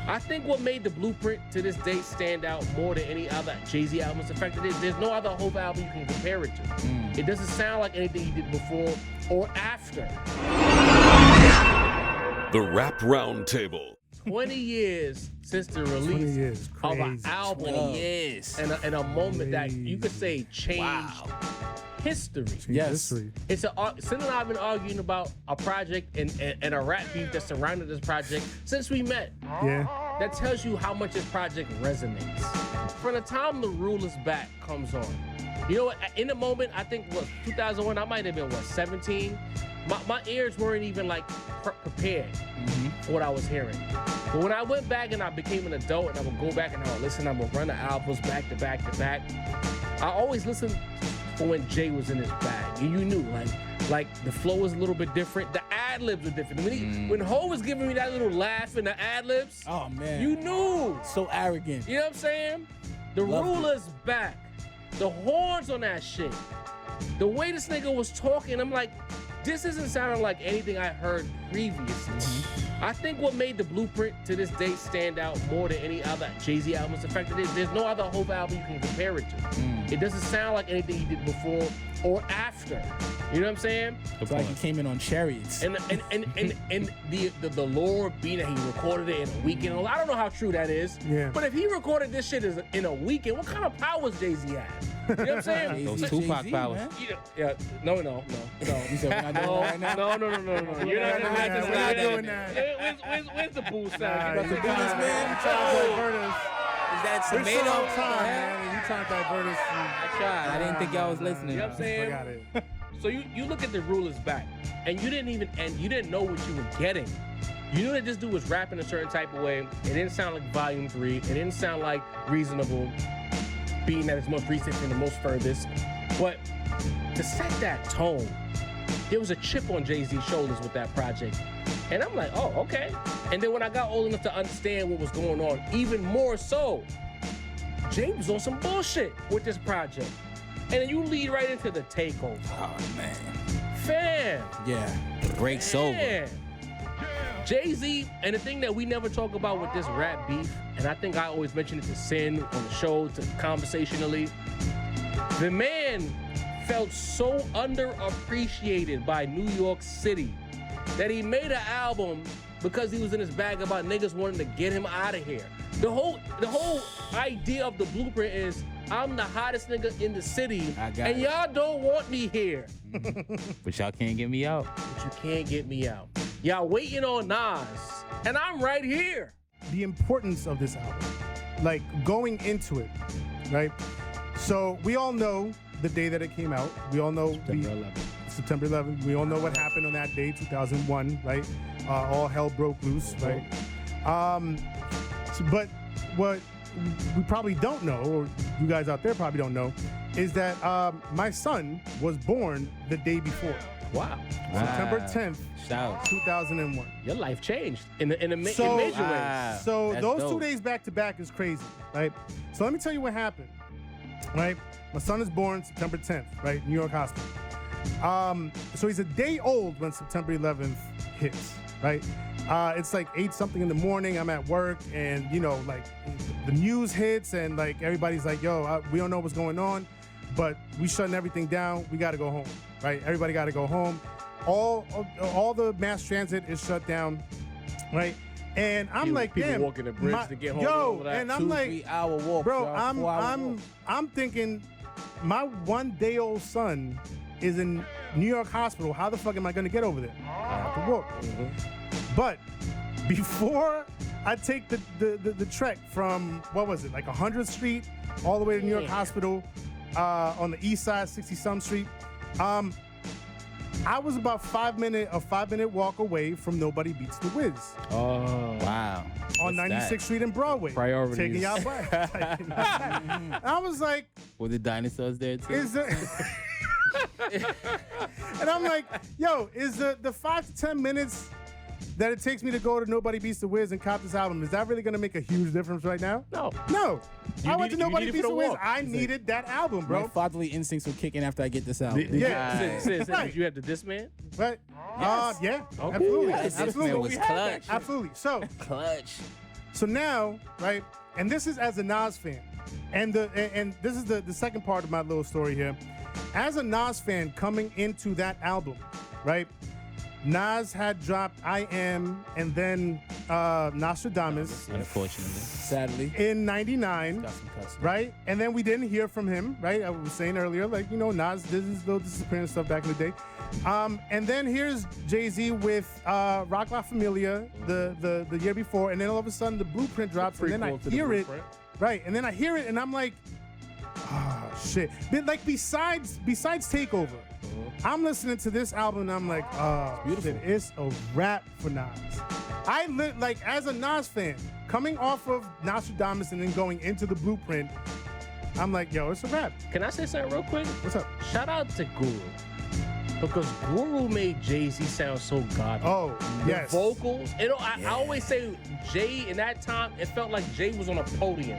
I think what made the Blueprint to this day stand out more than any other Jay-Z album is the fact that there's no other Hov album you can compare it to. It doesn't sound like anything he did before or after. The Rap Roundtable. 20 years since the release of an album and a moment that you could say changed history. Yes. It's Sin and I have been arguing about a project and a rap beef that surrounded this project since we met. Yeah. That tells you how much this project resonates. From the time The Rule Is Back comes on, you know what, in the moment, I think, 2001, I might have been, 17? My ears weren't even, like, prepared for what I was hearing. But when I went back and I became an adult and I would go back and I would listen, I would run the albums back to back to back, I always listened for when Jay was in his bag. And you knew, like the flow was a little bit different. The ad-libs were different. When Ho was giving me that little laugh in the ad-libs, oh, man. you knew. So arrogant. You know what I'm saying? The Rule Is Back. The horns on that shit. The way this nigga was talking, I'm like, this isn't sounding like anything I heard previously. I think what made the Blueprint to this day stand out more than any other Jay-Z album is the fact that there's no other Hov album you can compare it to. It doesn't sound like anything he did before or after. You know what I'm saying? It's like he came in on chariots. And the lore being that he recorded it in a weekend. I don't know how true that is. Yeah. But if he recorded this shit in a weekend, what kind of powers Jay-Z have? You know what I'm saying? Those Tupac powers. Yeah. No. You said we're not doing that right now? No. You're not gonna have this guy doing that. Where's the boo sound? You trying to divert us. Is that We're tomato? short on time, man. You trying to divert us. I tried. I didn't think y'all was listening. You know what I'm saying? Forgot it. So you look at The Rule Is Back, and you didn't know what you were getting. You knew that this dude was rapping a certain type of way. It didn't sound like Volume 3. It didn't sound like Reasonable, being that it's most recent and the most furthest. But to set that tone, there was a chip on Jay-Z's shoulders with that project. And I'm like, oh, okay. And then when I got old enough to understand what was going on, even more so, Jay was on some bullshit with this project. And then you lead right into the takeover. Oh, man. Fam. Yeah. Breaks over. Man. Jay-Z, and the thing that we never talk about with this rap beef, and I think I always mention it to Sin on the show, to conversationally, the man felt so underappreciated by New York City that he made an album because he was in his bag about niggas wanting to get him out of here. The whole idea of the Blueprint is, I'm the hottest nigga in the city, and y'all don't want me here. But y'all can't get me out. But you can't get me out. Y'all waiting on Nas, and I'm right here. The importance of this album, like going into it, right? So we all know the day that it came out. We all know September 11th. We all know what happened on that day, 2001, right? All hell broke loose, right? But what we probably don't know, or you guys out there probably don't know, is that my son was born the day before. Wow. September 10th, Shout. 2001. Your life changed in major ways. So That's those dope. 2 days back to back is crazy, right? So let me tell you what happened, right? My son is born September 10th, right? New York Hospital. So he's a day old when September 11th hits, right? It's like 8 something in the morning. I'm at work, and like the news hits, and like everybody's like, "Yo, we don't know what's going on, but we shutting everything down. We got to go home, right? Everybody got to go home. All the mass transit is shut down, right?" And I'm like, people damn, walking the bridge to get home. yo, and I'm 2-3 hour walk. bro, y'all, 4 hour walk. I'm thinking, my 1 day old son is in New York Hospital. How the fuck am I gonna get over there? I have to walk. But before I take the trek from, what was it, like 100th Street all the way to New York Hospital on the east side, 60-some Street, I was about a 5-minute walk away from Nobody Beats the Wiz Oh, Wow. on What's 96th that? Street and Broadway. Priorities. Taking y'all back. I was like, Were the dinosaurs there too? is it? And I'm like, yo, is the 5 to 10 minutes that it takes me to go to Nobody Beats the Wiz and cop this album, is that really gonna make a huge difference right now? no. No. I went to need- you Nobody need it Beats for the the Wiz. walk. I needed that album, bro. My fatherly instincts will kick in after I get this out. Yeah. Sis, Right. did you have the Discman? Right? Yeah. Okay. Absolutely. That 6 man Absolutely. was clutch. Absolutely. So Clutch. So now, right, and this is as a Nas fan, and this is the second part of my little story here. As a Nas fan coming into that album, right, Nas had dropped I Am and then Nostradamus Unfortunately. Sadly, in '99. got some cuts. Right, and then we didn't hear from him. Right, I was saying earlier, like, you know, Nas did his little disappearance stuff back in the day. And then here's Jay-Z with Rock La Familia the year before, and then all of a sudden the Blueprint drops, and then I Prequel to the hear it. Blueprint. Right, and then I hear it, and I'm like, oh shit. But like besides Takeover, I'm listening to this album, and I'm like, oh, beautiful. shit, it's a rap for Nas. Like as a Nas fan, coming off of Nostradamus and then going into the Blueprint, I'm like, yo, it's a rap. Can I say something real quick? What's up? Shout out to Guru. Because Guru made Jay-Z sound so godly. Oh, The yes. vocals. I always say Jay, in that time, it felt like Jay was on a podium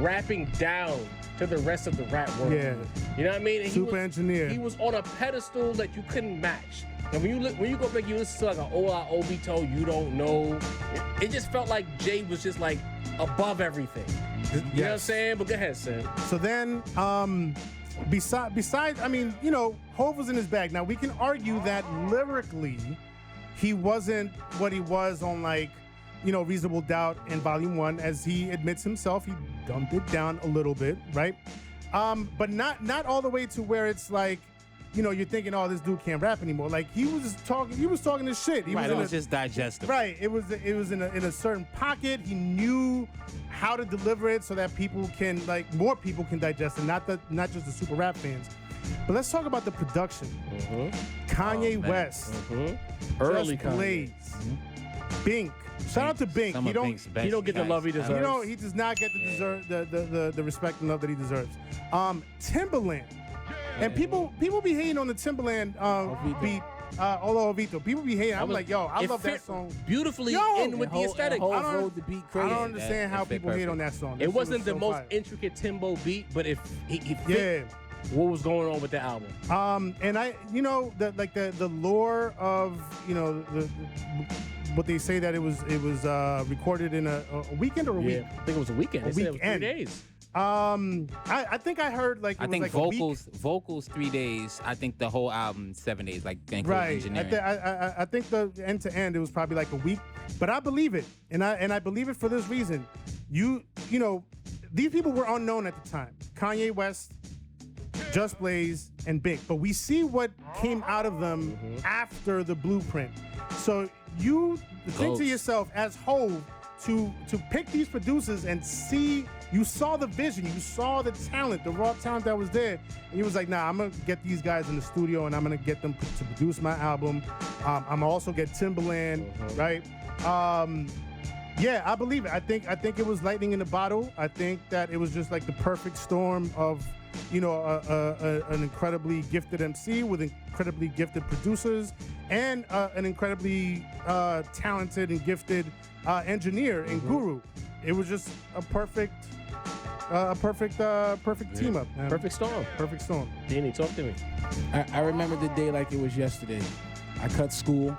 rapping down to the rest of the rap world. Yeah. You know what I mean? And Super engineer. He was on a pedestal that you couldn't match. And when you go back, you listen to like an Ola Obito, You Don't Know. It just felt like Jay was just like above everything. You know what I'm Yes. saying? But go ahead, Sam. So then, besides, I mean, you know, Hov was in his bag. Now we can argue that lyrically, he wasn't what he was on, like, you know, Reasonable Doubt in Volume 1, as he admits himself. He dumped it down a little bit, right? But not all the way to where it's like, you know, you're thinking, oh, this dude can't rap anymore. Like, he was talking this shit. He Right, was it in was a- just digestible. Right. It was in a certain pocket. He knew how to deliver it so that people can, like, more people can digest it, not just the super rap fans. But let's talk about the production. Kanye Oh, man. West, Early Just Kanye. Blaze, Bink. Shout out to Bink. Some He of don't. Bink's best he don't get the love he guys. deserves. He does not get the respect and love that he deserves. Timbaland, and people be hating on the Timbaland beat. Olo Ovito. People be hating. I'm was- like, yo, I it love that fit song. beautifully Yo, in with the aesthetic. Whole I don't- rode the beat I crazy. don't understand that how fit people hate perfect. on that song. That It shit wasn't was the so most fire. intricate Timbo beat, but he Yeah. fit what was going on with the album. And I, you know, the lore of, you know, the what they say that it was recorded in a weekend or a week. I think it was a weekend. They said it was 3 weekend. days. I think I heard like it I was think like a week. vocals 3 days. I think the whole album 7 days, like including Right. engineering. I think the end to end it was probably like a week, but I believe it, and I believe it for this reason. You know, these people were unknown at the time. Kanye West, Just Blaze, and Bink, but we see what came out of them after the Blueprint. So you think to Ghost. yourself as Hov to pick these producers and see. You saw the vision, you saw the talent, the raw talent that was there. And he was like, nah, I'm gonna get these guys in the studio and I'm gonna get them to produce my album. I'm gonna also get Timbaland, right? Yeah, I believe it. I think it was lightning in a bottle. I think that it was just like the perfect storm of, you know, an incredibly gifted MC with incredibly gifted producers and an incredibly talented and gifted engineer in Guru. It was just a perfect team up, man. Perfect storm. Perfect storm. Danny, talk to me. I remember the day like it was yesterday. I cut school.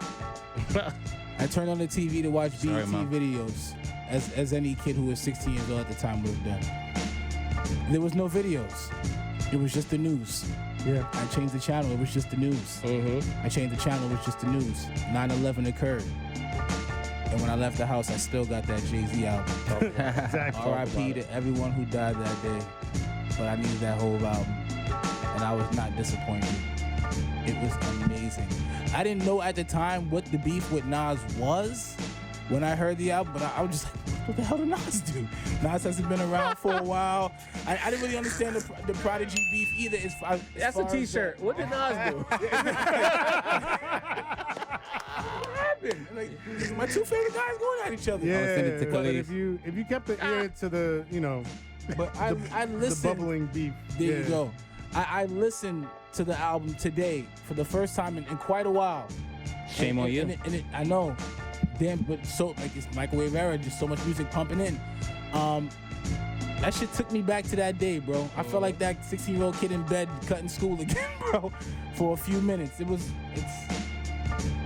I turned on the TV to watch Sorry, BET Mom. videos, as any kid who was 16 years old at the time would have done. There was no videos. It was just the news. Yeah. I changed the channel. It was just the news. I changed the channel. It was just the news. 9/11 occurred. And when I left the house, I still got that Jay-Z album. Exactly. R.I.P. to everyone who died that day. But I needed that whole album. And I was not disappointed. It was amazing. I didn't know at the time what the beef with Nas was when I heard the album, but I was just like, what the hell did Nas do? Nas hasn't been around for a while. I didn't really understand the Prodigy beef either. That's a T-shirt. What did Nas do? Like, my two favorite guys going at each other. Yeah, send it to but Khalid. if you kept the ear to the, you know, But I the listened. bubbling beef. There yeah. you go. I listened to the album today for the first time in quite a while. Shame on you. I know. Damn, but so like it's microwave era, just so much music pumping in. That shit took me back to that day, bro. I felt like that 16-year-old kid in bed cutting school again, bro, for a few minutes.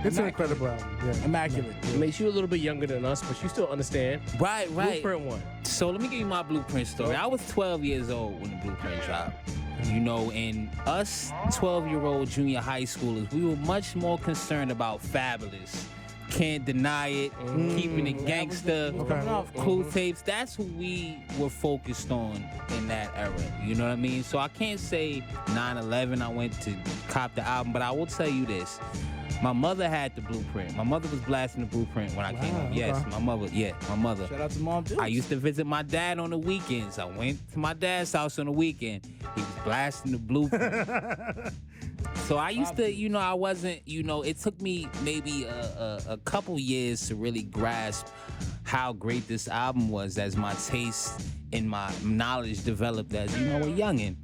It's an incredible album. Yeah. Immaculate. It makes you a little bit younger than us, but you still understand. Right. Blueprint one. So let me give you my Blueprint story. I was 12 years old when the Blueprint dropped. You know, and us 12-year-old junior high schoolers, we were much more concerned about Fabulous. Can't Deny It, Keeping It Gangsta, Clue Tapes. That's who we were focused on in that era. You know what I mean? So I can't say 9/11 I went to cop the album, but I will tell you this. My mother had the Blueprint. My mother was blasting the Blueprint when I came home. Yes, my mother. Shout out to Mom too. I used to visit my dad on the weekends. I went to my dad's house on the weekend. He was blasting the Blueprint. So I used to, you know, I wasn't, you know, it took me maybe a couple years to really grasp how great this album was as my taste and my knowledge developed as, you know, a youngin'.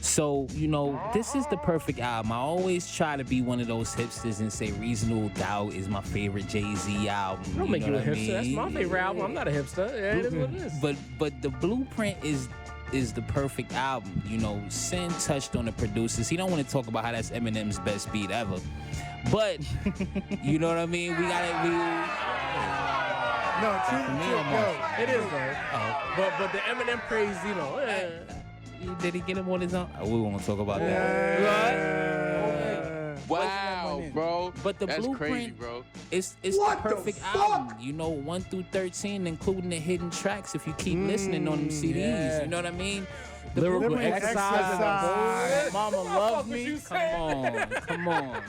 So, you know, this is the perfect album. I always try to be one of those hipsters and say Reasonable Doubt is my favorite Jay-Z album. Don't make you a know what I hipster. That's mean? my favorite album. I'm not a hipster. Yeah, it is what it is. But the Blueprint is the perfect album. You know, Sin touched on the producers. He don't want to talk about how that's Eminem's best beat ever. But you know what I mean? We gotta No, true. It is though. But the Eminem praise, you know. did he get him on his own? We won't talk about that. Wow, bro. But the That's Blueprint, crazy, bro. it's the perfect album. You know, 1 through 13, including the hidden tracks. If you keep listening on them CDs, yeah. you know what I mean. The Lyrical Blueprint- exercise. Mama loves me. Come on.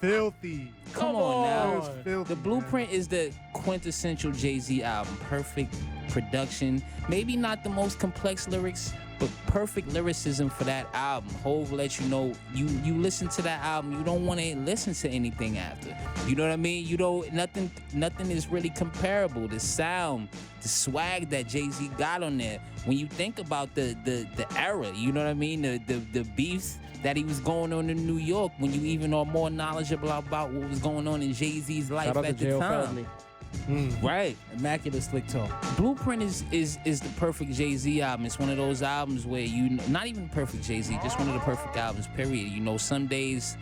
Filthy. Come on now. It's filthy, The Blueprint is the quintessential Jay-Z album. Perfect production. Maybe not the most complex lyrics, but perfect lyricism for that album. Hov lets you know you listen to that album, you don't want to listen to anything after. You know what I mean? You don't nothing is really comparable. The sound, the swag that Jay-Z got on there. When you think about the era, you know what I mean? The beefs that he was going on in New York, when you even are more knowledgeable about what was going on in Jay-Z's life Shout out at to the Jail time. Felony. Right. Immaculate Slick Talk. Blueprint is the perfect Jay-Z album. It's one of those albums where not even perfect Jay-Z, just one of the perfect albums, period. You know, some days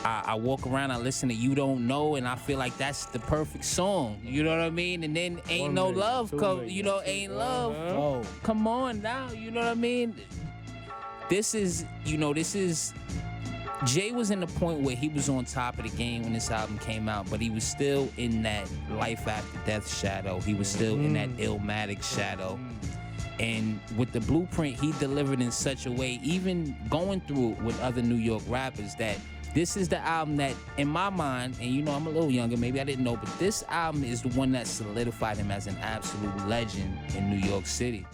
I walk around, I listen to You Don't Know, and I feel like that's the perfect song. You know what I mean? And then Ain't One No million, Love, 2 come, million. you know, Ain't Love. Oh, Come on now, you know what I mean? This is Jay was in the point where he was on top of the game when this album came out, but he was still in that life after death shadow. He was still in that Illmatic shadow. And with the Blueprint, he delivered in such a way, even going through it with other New York rappers, that this is the album that, in my mind, and you know I'm a little younger, maybe I didn't know, but this album is the one that solidified him as an absolute legend in New York City.